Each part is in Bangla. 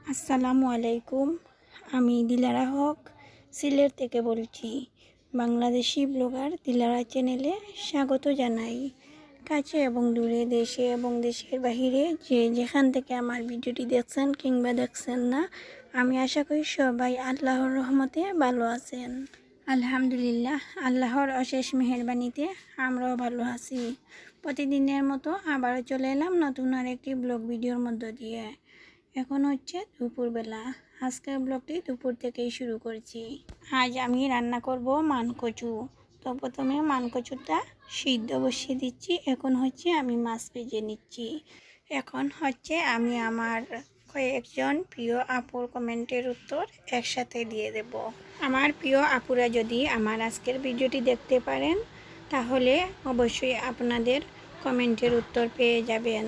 আসসালামু আলাইকুম। আমি দিলারা হক সিলেট থেকে বলছি। বাংলাদেশি ব্লগার দিলারা চ্যানেলে স্বাগত জানাই। কাছে এবং দূরে, দেশে এবং দেশের বাহিরে যে যেখান থেকে আমার ভিডিওটি দেখছেন কিংবা দেখছেন না, আমি আশা করি সবাই আল্লাহর রহমতে ভালো আছেন। আলহামদুলিল্লাহ, আল্লাহর অশেষ মেহেরবানিতে আমরাও ভালো আছি। প্রতিদিনের মতো আবারও চলে এলাম নতুন আরেকটি ব্লগ ভিডিওর মধ্য দিয়ে। এখন হচ্ছে দুপুরবেলা। আজকের ব্লগটি দুপুর থেকেই শুরু করছি। আজ আমি রান্না করব মানকচু। তো প্রথমে মানকচুটা সিদ্ধ বসিয়ে দিচ্ছি। এখন হচ্ছে আমি মাছ ভেজে নিচ্ছি। এখন হচ্ছে আমি আমার কয়েকজন প্রিয় আপুর কমেন্টের উত্তর একসাথে দিয়ে দেব। আমার প্রিয় আপুরা যদি আমার আজকের ভিডিওটি দেখতে পারেন তাহলে অবশ্যই আপনাদের কমেন্টের উত্তর পেয়ে যাবেন।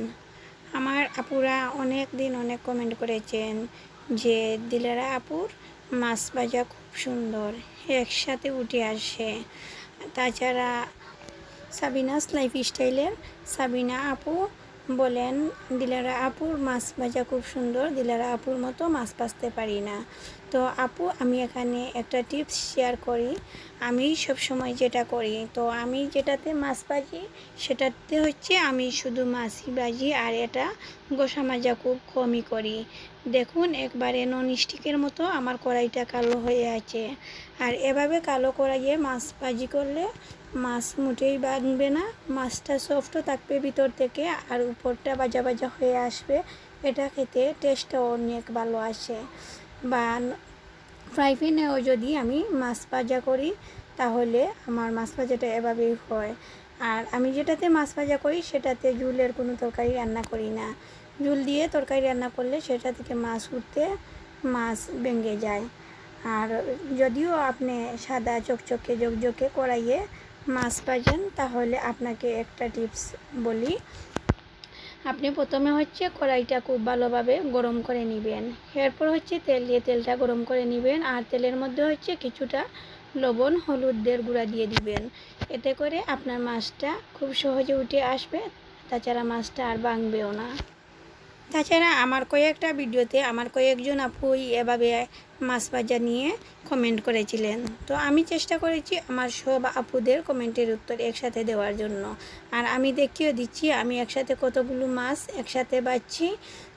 আমার আপুরা অনেক দিন অনেক কমেন্ট করেছেন যে দিলারা আপুর মাছ ভাজা খুব সুন্দর, একসাথে উঠে আসে। তাছাড়া সাবিনাস লাইফস্টাইলের সাবিনা আপু বলেন দিলারা আপুর মাছ ভাজা খুব সুন্দর, দিলারা আপুর মতো মাছ ভাজতে পারি না। তো আপু, আমি এখানে একটা টিপস শেয়ার করি। আমি সব সময় যেটা করি, তো আমি যেটাতে মাছ ভাজি সেটাতে হচ্ছে আমি শুধু মাছই ভাজি, আর এটা গোসা মাজা খুব কমই করি। দেখুন, একবারে নন স্টিকের মতো আমার কড়াইটা কালো হয়ে আছে। আর এভাবে কালো কড়াইয়ে মাছ ভাজি করলে মাছ মোটেই ভাঙবে না, মাছটা সফটও থাকবে ভিতর থেকে, আর উপরটা ভাজা ভাজা হয়ে আসবে। এটা খেতে টেস্টটাও অনেক ভালো আসে। বা ফ্রাই প্যানেও যদি আমি মাছ ভাজা করি তাহলে আমার মাছ ভাজাটা এভাবেই হয়। আর আমি যেটাতে মাছ ভাজা করি সেটাতে ঝুলের কোনো তরকারি রান্না করি না। ঝুল দিয়ে তরকারি রান্না করলে সেটা থেকে মাছ উঠতে মাছ ভেঙে যায়। আর যদিও আপনি সাদা চকচকে ঝকঝকে কড়াইয়ে মাছ ভাজেন তাহলে আপনাকে একটা টিপস বলি। আপনি প্রথমে হচ্ছে কড়াইটা খুব ভালোভাবে গরম করে নেবেন। এরপর হচ্ছে তেল দিয়ে তেলটা গরম করে নেবেন, আর তেলের মধ্যে হচ্ছে কিছুটা লবণ হলুদের গুঁড়া দিয়ে দিবেন। এতে করে আপনার মাছটা খুব সহজে উঠে আসবে, তাছাড়া মাছটা আর ভাঙবেও না। তাছাড়া আমার কয়েকটা ভিডিওতে আমার কয়েকজন আপুই এভাবে মাছ ভাজা নিয়ে কমেন্ট করেছিলেন। তো আমি চেষ্টা করেছি আমার সব আপুদের কমেন্টের উত্তর একসাথে দেওয়ার জন্য। আর আমি দেখিয়ে দিচ্ছি আমি একসাথে কতগুলো মাছ একসাথে ভাজছি।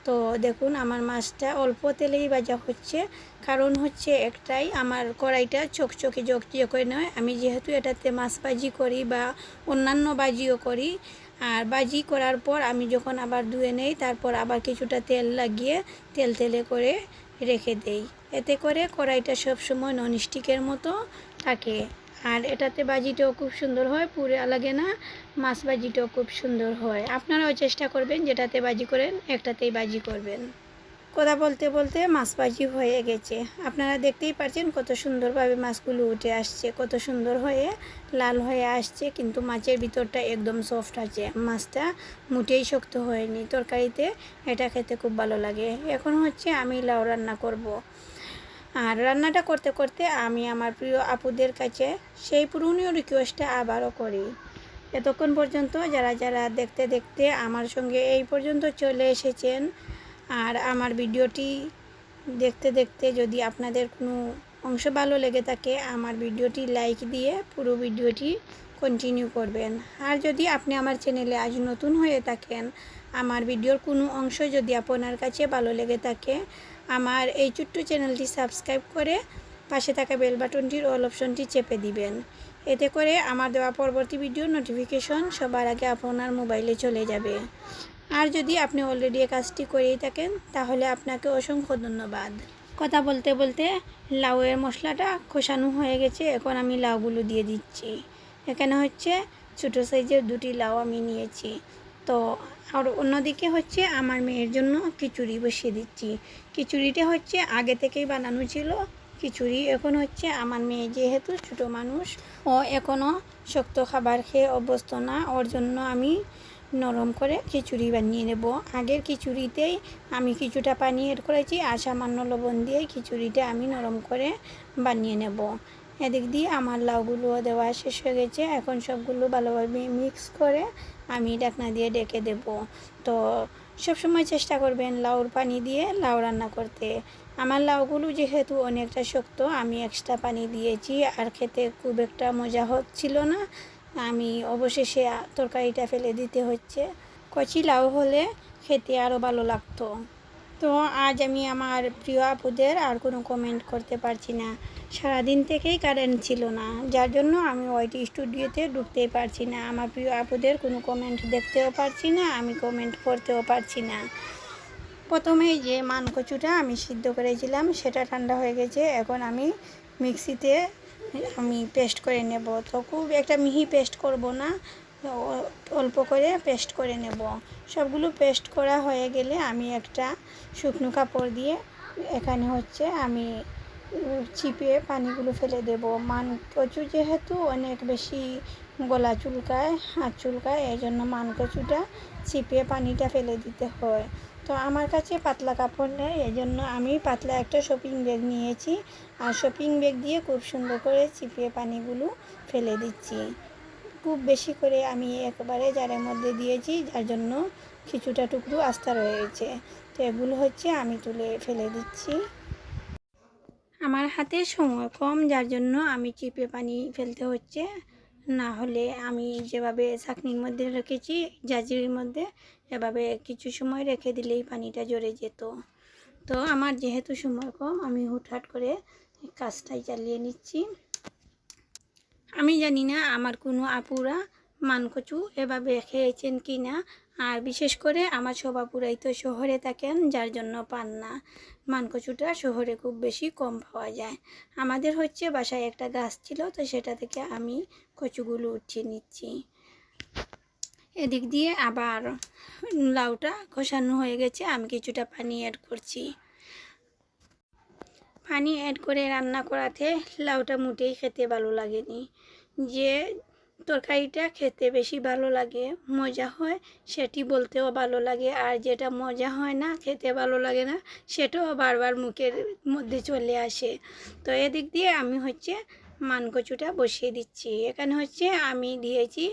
তো দেখুন, আমার মাছটা অল্প তেলেই ভাজা হচ্ছে। কারণ হচ্ছে একটাই, আমার কড়াইটা চকচকে জকজকে নয়। আমি যেহেতু এটাতে মাছ ভাজি করি বা অন্যান্য ভাজিও করি, আর ভাজি করার পর আমি যখন আবার ধুয়ে নেই তারপর আবার কিছুটা তেল লাগিয়ে তেলে করে রেখে দেই। এতে করে কড়াইটা সবসময় ননস্টিকের মতো থাকে। আর এটাতে ভাজিটাও খুব সুন্দর হয়, পুড়ে লাগে না। মাছ ভাজিটাও খুব সুন্দর হয়। আপনারাও চেষ্টা করবেন যেটাতে ভাজি করেন একটাতেই ভাজি করবেন। কথা বলতে বলতে মাছ ভাজি হয়ে গেছে। আপনারা দেখতেই পাচ্ছেন কত সুন্দরভাবে মাছগুলো উঠে আসছে, কত সুন্দর হয়ে লাল হয়ে আসছে, কিন্তু মাছের ভিতরটা একদম সফট আছে। মাছটা মোটেই শক্ত হয়নি। তরকারিতে এটা খেতে খুব ভালো লাগে। এখন হচ্ছে আমি লাউ রান্না করব। আর রান্নাটা করতে করতে আমি আমার প্রিয় আপুদের কাছে সেই পুরনো রিকোয়েস্টটা আবারও করি। এতক্ষণ পর্যন্ত যারা যারা দেখতে দেখতে আমার সঙ্গে এই পর্যন্ত চলে এসেছেন, আর আমার ভিডিওটি দেখতে দেখতে যদি আপনাদের কোনো অংশ ভালো লেগে থাকে, আমার ভিডিওটি লাইক দিয়ে পুরো ভিডিওটি কন্টিনিউ করবেন। আর যদি আপনি আমার চ্যানেলে আজ নতুন হয়ে থাকেন, আমার ভিডিওর কোনো অংশ যদি আপনার কাছে ভালো লেগে থাকে, আমার এই ছোট্ট চ্যানেলটি সাবস্ক্রাইব করে পাশে থাকা বেল বাটনটির অল অপশনটি চেপে দিবেন। এতে করে আমার দেওয়া পরবর্তী ভিডিওর নোটিফিকেশন সবার আগে আপনার মোবাইলে চলে যাবে। আর যদি আপনি অলরেডি এই কাজটি করেই থাকেন তাহলে আপনাকে অসংখ্য ধন্যবাদ। কথা বলতে বলতে লাউয়ের মশলাটা কষানো হয়ে গেছে। এখন আমি লাউগুলো দিয়ে দিচ্ছি। এখানে হচ্ছে ছোটো সাইজের দুটি লাউ আমি নিয়েছি। তো আর অন্যদিকে হচ্ছে আমার মেয়ের জন্য খিচুড়ি বসিয়ে দিচ্ছি। খিচুড়িটা হচ্ছে আগে থেকেই বানানো ছিল খিচুড়ি। এখন হচ্ছে আমার মেয়ে যেহেতু ছোটো মানুষ, ও এখনও শক্ত খাবার খেয়ে অভ্যস্ত না, ওর জন্য আমি নরম করে খিচুড়ি বানিয়ে নেব। আগের খিচুড়িতেই আমি কিছুটা পানি এড করেছি, আর সামান্য লবণ দিয়ে খিচুড়িটা আমি নরম করে বানিয়ে নেব। এদিক দিয়ে আমার লাউগুলোও দেওয়া শেষ হয়ে গেছে। এখন সবগুলো ভালোভাবে মিক্স করে আমি ঢাকনা দিয়ে ডেকে দেব। তো সবসময় চেষ্টা করবেন লাউর পানি দিয়ে লাউ রান্না করতে। আমার লাউগুলো যেহেতু অনেকটা শক্ত, আমি এক্সট্রা পানি দিয়েছি, আর খেতে খুব একটা মজা হচ্ছিল না। আমি অবশেষে তরকারিটা ফেলে দিতে হচ্ছে। কচি লাউ হলে খেতে আরও ভালো লাগতো। তো আজ আমি আমার প্রিয় আপুদের আর কোনো কমেন্ট করতে পারছি না। সারাদিন থেকেই কারেন্ট ছিল না, যার জন্য আমি ওইটি স্টুডিওতে ঢুকতেই পারছি না। আমার প্রিয় আপুদের কোনো কমেন্ট দেখতেও পারছি না, আমি কমেন্ট করতেও পারছি না। প্রথমেই যে মানকচুটা আমি সিদ্ধ করেছিলাম সেটা ঠান্ডা হয়ে গেছে। এখন আমি মিক্সিতে পেস্ট করে নেব। তো খুব একটা মিহি পেস্ট করব না, অল্প করে পেস্ট করে নেব। সবগুলো পেস্ট করা হয়ে গেলে আমি একটা শুকনো কাপড় দিয়ে এখানে আমি চিপে পানিগুলো ফেলে দেব। মানকচু যেহেতু অনেক বেশি গলা চুলকায়, হাত চুলকায়, এই জন্য মানকচুটা চিপে পানিটা ফেলে দিতে হয়। তো আমার কাছে পাতলা কাপড় নেই, এই জন্য আমি পাতলা একটা শপিং ব্যাগ নিয়েছি, আর শপিং ব্যাগ দিয়ে খুব সুন্দর করে চিপিয়ে পানিগুলো ফেলে দিচ্ছি। খুব বেশি করে আমি একবারে জারের মধ্যে দিয়েছি, যার জন্য কিছুটা টুকরো আস্তা রয়েছে। তো এগুলো আমি তুলে ফেলে দিচ্ছি। আমার হাতে সময় কম, যার জন্য আমি চিপে পানি ফেলতে হচ্ছে। না হলে আমি যেভাবে ছাঁকনির মধ্যে রেখেছি জাজির মধ্যে, এভাবে কিছু সময় রেখে দিলেই পানিটা ঝরে যেত। তো আমার যেহেতু সময় কম, আমি হুটহাট করে কাজটাই চালিয়ে নিচ্ছি। আমি জানি না আমার কোনো আপুরা মানকচু এভাবে খেয়েছেন কি না, আর বিশেষ করে আমার সব আপুরাই তো শহরে থাকেন, যার জন্য পান না। মানকচুটা শহরে খুব বেশি কম পাওয়া যায়। আমাদের বাসায় একটা গাছ ছিল, তো সেটা থেকে আমি কচুগুলো উঠিয়ে নিচ্ছি। এদিক দিয়ে আবার লাউটা কষানো হয়ে গেছে, আমি কিছুটা পানি অ্যাড করছি। পানি অ্যাড করে রান্না করাতে লাউটা মোটেই খেতে ভালো লাগেনি। যে তরকারিটা খেতে বেশি ভালো লাগে, মজা হয়, সেটি বলতেও ভালো লাগে, আর যেটা মজা হয় না, খেতে ভালো লাগে না, সেটাও বারবার মুখের মধ্যে চলে আসে। তো এদিক দিয়ে আমি মানকচুটা বসিয়ে দিচ্ছি। এখানে আমি দিয়েছি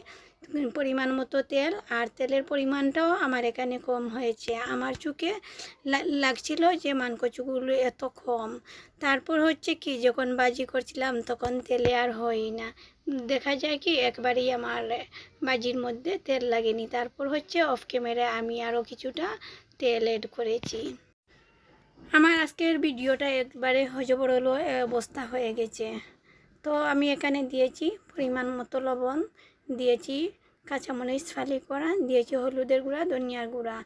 পরিমাণ মতো তেল, আর তেলের পরিমাণটাও আমার এখানে কম হয়েছে। আমার চোখে লাগছিল যে মানকচুগুলো এত কম। তারপর কি যখন বাজি করছিলাম তখন তেলে আর হয়ই না, দেখা যায় কি একবারেই আমার বাজির মধ্যে তেল লাগেনি। তারপর অফ ক্যামেরায় আমি আরও কিছুটা তেল অ্যাড করেছি। আমার আজকের ভিডিওটা একবারে হজবরল অবস্থা হয়ে গেছে। তো আমি এখানে দিয়েছি পরিমাণ মতো লবণ, দিয়েছি কাঁচামরিচ ফালি করা, দিয়েছি হলুদের গুঁড়া, ধনিয়ার গুঁড়া।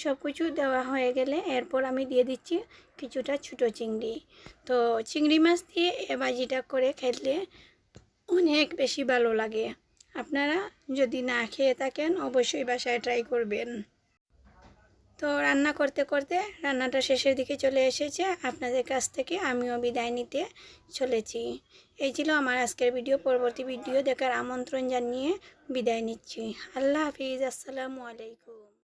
সব কিছু দেওয়া হয়ে গেলে এরপর আমি দিয়ে দিচ্ছি কিছুটা ছোটো চিংড়ি। তো চিংড়ি মাছ দিয়ে এ ভাজিটা করে খেলে অনেক বেশি ভালো লাগে। আপনারা যদি না খেয়ে থাকেন অবশ্যই বাসায় ট্রাই করবেন। তো রান্না করতে করতে রান্নাটা শেষের দিকে চলে এসেছে, আপনাদের কাছ থেকে আমিও বিদায় নিতে চলেছি। এই ছিল আমার আজকের ভিডিও। পরবর্তী ভিডিও দেখার আমন্ত্রণ জানিয়ে বিদায় নিচ্ছি। আল্লাহ হাফিজ, আসসালামু আলাইকুম।